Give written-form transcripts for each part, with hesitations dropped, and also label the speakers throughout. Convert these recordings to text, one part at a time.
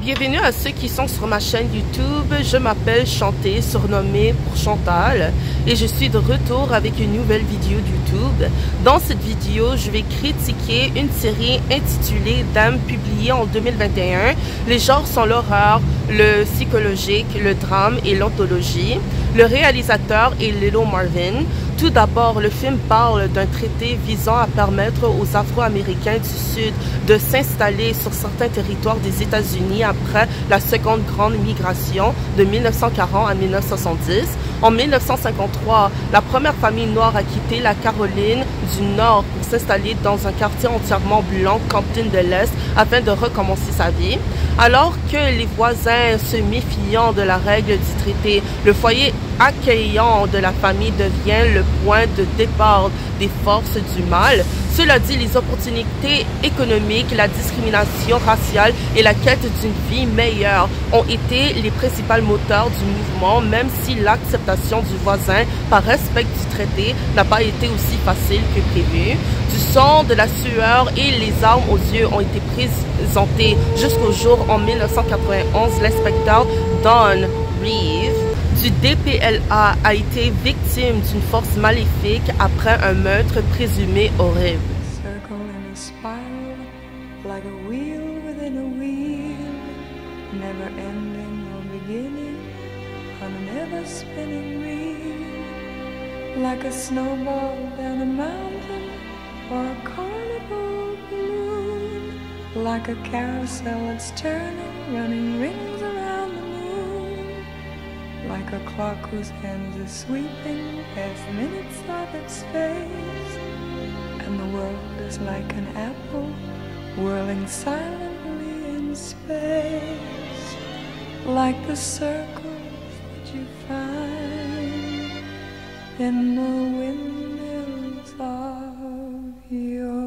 Speaker 1: Bienvenue à ceux qui sont sur ma chaîne YouTube. Je m'appelle Chanté, surnommée pour Chantal, et je suis de retour avec une nouvelle vidéo YouTube. Dans cette vidéo, je vais critiquer une série intitulée Dame, publiée en 2021. Les genres sont l'horreur, le psychologique, le drame et l'anthologie. Le réalisateur est Lilo Marvin. Tout d'abord, le film parle d'un traité visant à permettre aux Afro-Américains du Sud de s'installer sur certains territoires des États-Unis après la seconde grande migration de 1940 à 1970. En 1953, la première famille noire a quitté la Caroline du Nord pour s'installer dans un quartier entièrement blanc, Compton de l'Est, afin de recommencer sa vie. Alors que les voisins se méfiant de la règle du traité, le foyer accueillant de la famille devient le point de départ des forces du mal. Cela dit, les opportunités économiques, la discrimination raciale et la quête d'une vie meilleure ont été les principaux moteurs du mouvement, même si l'acceptation du voisin par respect du traité n'a pas été aussi facile que prévu. Du sang, de la sueur et les armes aux yeux ont été présentés jusqu'au jour en 1991, l'inspecteur Don Reeve du DPLA a été victime d'une force maléfique après un meurtre présumé horrible.
Speaker 2: Circle in a spiral, like a wheel within a wheel, never ending or beginning on an ever spinning reel, like a snowball down a mountain or a carnival balloon, like a carousel that's turning, running rings around the moon, like a clock whose hands are sweeping past minutes of its face, and the world is like an apple whirling silently in space, like the circles that you find in the windmills of your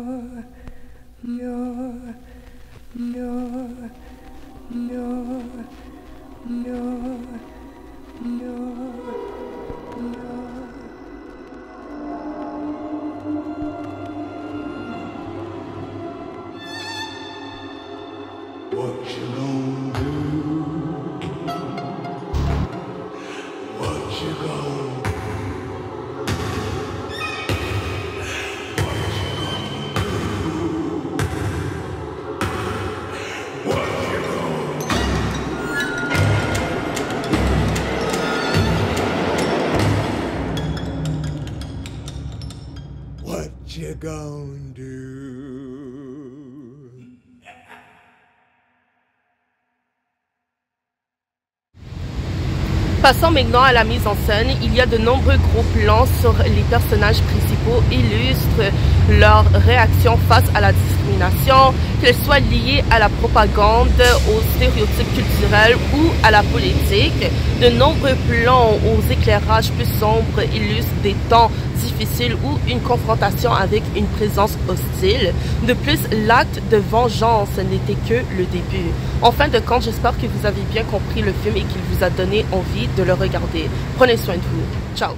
Speaker 3: What you gonna do? What you gonna do? What you gonna do? What you gonna do? What you gonna do?
Speaker 1: Passons maintenant à la mise en scène. Il y a de nombreux gros plans sur les personnages principaux illustrent leur réaction face à la discrimination, qu'elle soit liée à la propagande, aux stéréotypes culturels ou à la politique. De nombreux plans aux éclairages plus sombres illustrent des temps difficiles ou une confrontation avec une présence hostile. De plus, l'acte de vengeance n'était que le début. En fin de compte, j'espère que vous avez bien compris le film et qu'il vous a donné envie de le regarder. Prenez soin de vous. Ciao!